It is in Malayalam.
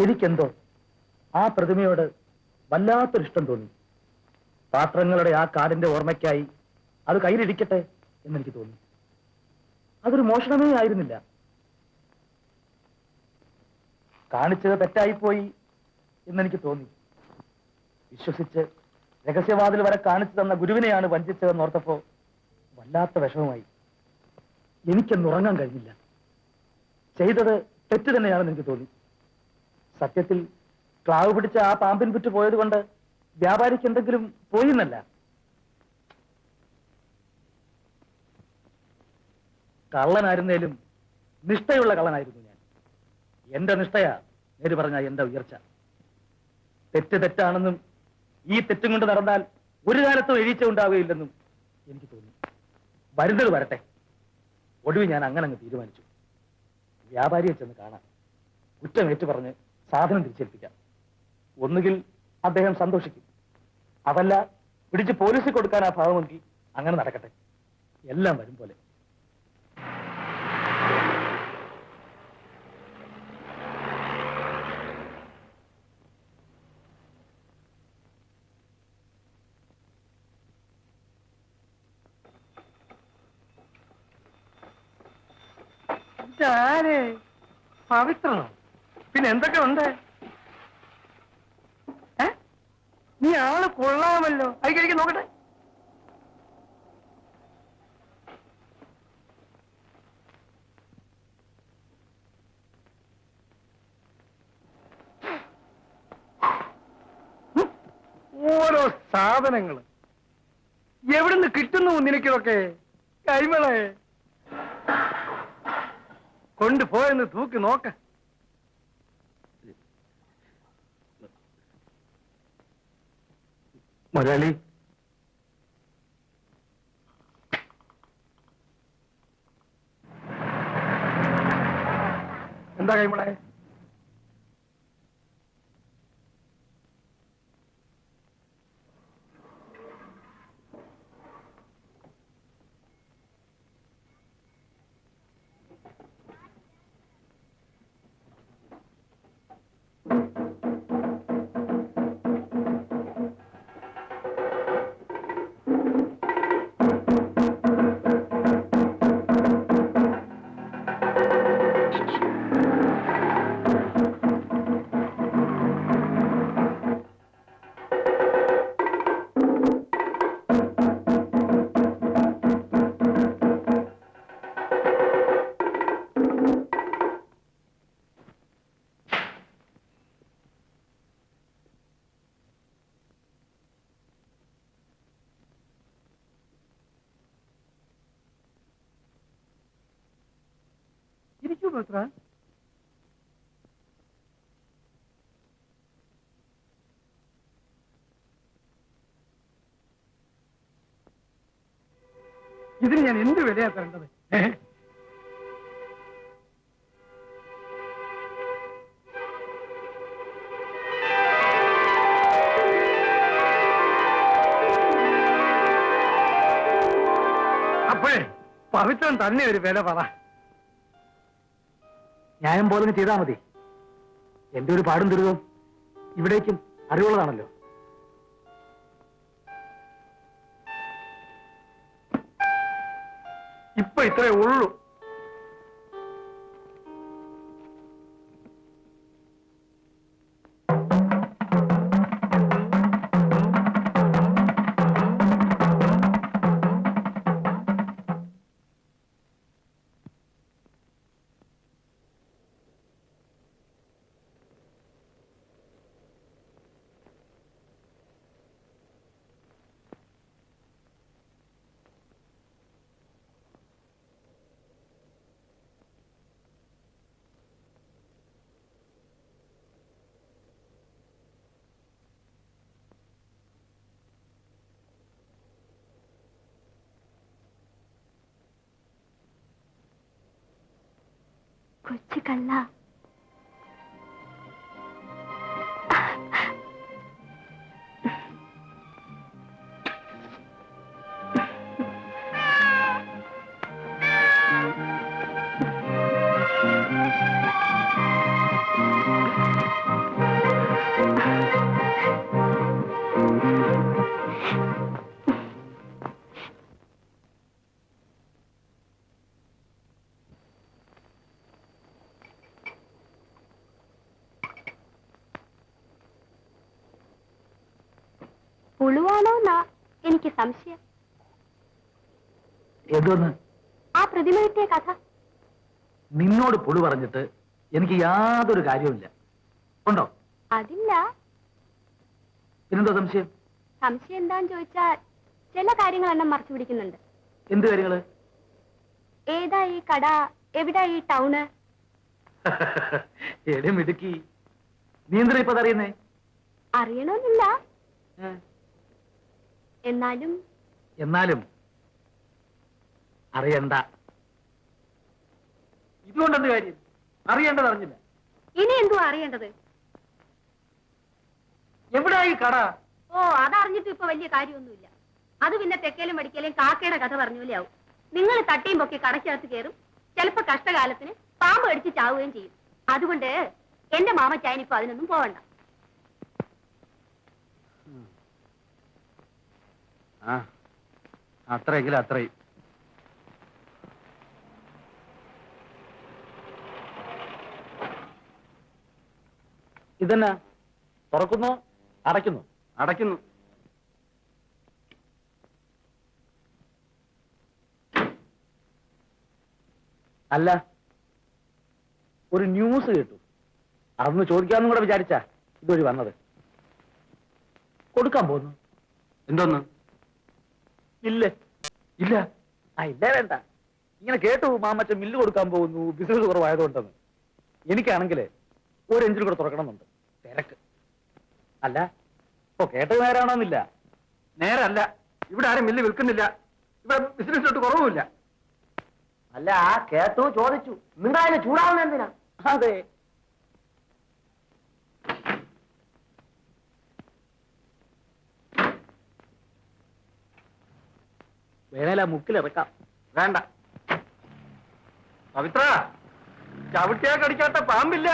എനിക്കെന്തോ ആ പ്രതിമയോട് വല്ലാത്തൊരിഷ്ടം തോന്നി. പാത്രങ്ങളുടെ ആ കാടിന്റെ ഓർമ്മയ്ക്കായി അത് കയ്യിലിരിക്കട്ടെ എന്നെനിക്ക് തോന്നി. അതൊരു മോഷണമേ ആയിരുന്നില്ല. കാണിച്ചത് തെറ്റായിപ്പോയി എന്നെനിക്ക് തോന്നി. വിശ്വസിച്ച് രഹസ്യവാതിൽ വരെ കാണിച്ചു തന്ന ഗുരുവിനെയാണ് വഞ്ചിച്ചതെന്ന് ഓർത്തപ്പോ വല്ലാത്ത വിഷമമായി. എനിക്കൊന്ന് ഉറങ്ങാൻ കഴിഞ്ഞില്ല. ചെയ്തത് തെറ്റ് തന്നെയാണെന്ന് എനിക്ക് തോന്നി. സത്യത്തിൽ ക്ലാവ് പിടിച്ച ആ പാമ്പിൻ പുറ്റ് പോയത് കൊണ്ട് വ്യാപാരിക്ക് എന്തെങ്കിലും പോയിന്നല്ല. കള്ളനായിരുന്നേലും നിഷ്ഠയുള്ള കള്ളനായിരുന്നു ഞാൻ. എന്റെ നിഷ്ഠയാ നേര് പറഞ്ഞ എന്റെ ഉയർച്ച. തെറ്റ് തെറ്റാണെന്നും ഈ തെറ്റും കൊണ്ട് നടന്നാൽ ഒരു കാലത്തും എഴുച്ച ഉണ്ടാവുകയില്ലെന്നും എനിക്ക് തോന്നി. വരുന്നത് വരട്ടെ. ഒടുവിൽ ഞാൻ അങ്ങനെ അങ്ങ് തീരുമാനിച്ചു. വ്യാപാരിയെ ചെന്ന് കാണാം, കുറ്റമേറ്റു പറഞ്ഞ് സാധനം തിരിച്ചേൽപ്പിക്കാം. ഒന്നുകിൽ അദ്ദേഹം സന്തോഷിക്കും, അതല്ല പിടിച്ച് പോലീസിൽ കൊടുക്കാൻ ആ ഭാവമെങ്കിൽ അങ്ങനെ നടക്കട്ടെ. എല്ലാം വരും പോലെ. ആരെ പവിത്രനോ? പിന്നെ എന്തൊക്കെ ഉണ്ട്? നീ ആള് കൊള്ളാമല്ലോ. അയക്ക് നോക്കട്ടെ. ഓരോ സാധനങ്ങള് എവിടുന്ന് കിട്ടുന്നു നിനക്കിതൊക്കെ? കൈമളെ കൊണ്ടുപോയെന്ന് തൂക്കി നോക്ക. മുതലാളി, എന്താ കൈമളെ? ഇരിക്കൂ പത്ര. ഇതിന് ഞാൻ എന്ത് വിലയാ തരേണ്ടത്? അപ്പോഴേ പവിത്രൻ തന്നെ ഒരു വില പറ. ന്യായം പോലെ ചെയ്താൽ മതി. എന്റെ ഒരു പാടും ദുരിതവും ഇവിടേക്കും അറിവുള്ളതാണല്ലോ. ഇപ്പൊ ഇത്രേ ഉള്ളൂ. കൊച്ചു കള്ള. പുളുവാണോന്നാ എനിക്ക് സംശയം. എന്തോന്ന്? ആ പ്രതിമ കിട്ടിയ കഥ. നിന്നോട് പുളു പറഞ്ഞിട്ട് എനിക്ക് യാതൊരു കാര്യവുമില്ല. ഉണ്ടോ? അതില്ല. പിന്നെന്തോ സംശയം? സംശയം എന്താന്ന് ചോദിച്ചാൽ ചില കാര്യങ്ങൾ എന്നെ മറച്ചു പിടിക്കുന്നുണ്ട്. എന്ത് കാര്യങ്ങള്? ഏതാ ഈ കട, എവിടാ ഈ ടൗണ്? എടി മിടുക്കി, നീ എന്തിനാ ഇപ്പൊ അറിയുന്നേ? അറിയണമെന്നില്ല, എന്നാലും എന്നാലും അറിയണ്ട. ഇതുകൊണ്ടെന്ത് കാര്യം? അറിയേണ്ടത് അറിഞ്ഞില്ല. ഇനി എന്തുവാ അറിയേണ്ടത്? എവിടാ ഈ കട? ഓ, അതറിഞ്ഞിട്ട് ഇപ്പൊ വലിയ കാര്യമൊന്നുമില്ല. അത് പിന്നെ തെക്കേലും വടിക്കലും കാക്കയുടെ കഥ പറഞ്ഞ ആവും. നിങ്ങൾ തട്ടിയും പൊക്കി കടക്കകത്ത് കയറും, ചിലപ്പോ കഷ്ടകാലത്തിന് പാമ്പ് കടിച്ച് ചാവുകയും ചെയ്യും. അതുകൊണ്ട് എന്റെ മാമച്ചായനിപ്പോ അതിനൊന്നും പോവണ്ട. അത്രയെങ്കിലും അത്രയും. ഇതെന്നാ തുറക്കുന്നു, അടയ്ക്കുന്നു, അടയ്ക്കുന്നു. അല്ല, ഒരു ന്യൂസ് കേട്ടു. അതൊന്ന് ചോദിക്കാമെന്നും കൂടെ വിചാരിച്ചാ ഇതുവഴി വന്നത്. കൊടുക്കാൻ പോകുന്നു. എന്തോന്ന്? ഇല്ല ഇല്ല. ഇല്ല വേണ്ട. ഇങ്ങനെ കേട്ടു മാമച്ചൻ മില്ല് കൊടുക്കാൻ പോകുന്നു, ബിസിനസ് കുറവായതുകൊണ്ടെന്ന്. എനിക്കാണെങ്കിൽ ഒരു എഞ്ചിൻ കൂടെ തുറക്കണമെന്നുണ്ട്. തിരക്ക്. അല്ല, ഇപ്പൊ കേട്ടത് നേരാണോന്നില്ല. നേരല്ല. ഇവിടെ ആരും മില്ല് വിൽക്കുന്നില്ല. ഇവിടെ ബിസിനസ്സിലോട്ട് കുറവുമില്ല. അല്ല, കേട്ടു, ചോദിച്ചു. നിങ്ങളതിന് ചൂടാവുന്ന എന്തിനാ? അതെ, വേണേല മുക്കിലിറക്കാം. വേണ്ട. പവിത്ര, ചവിട്ടിയാ കടിക്കാത്ത പാമ്പില്ല.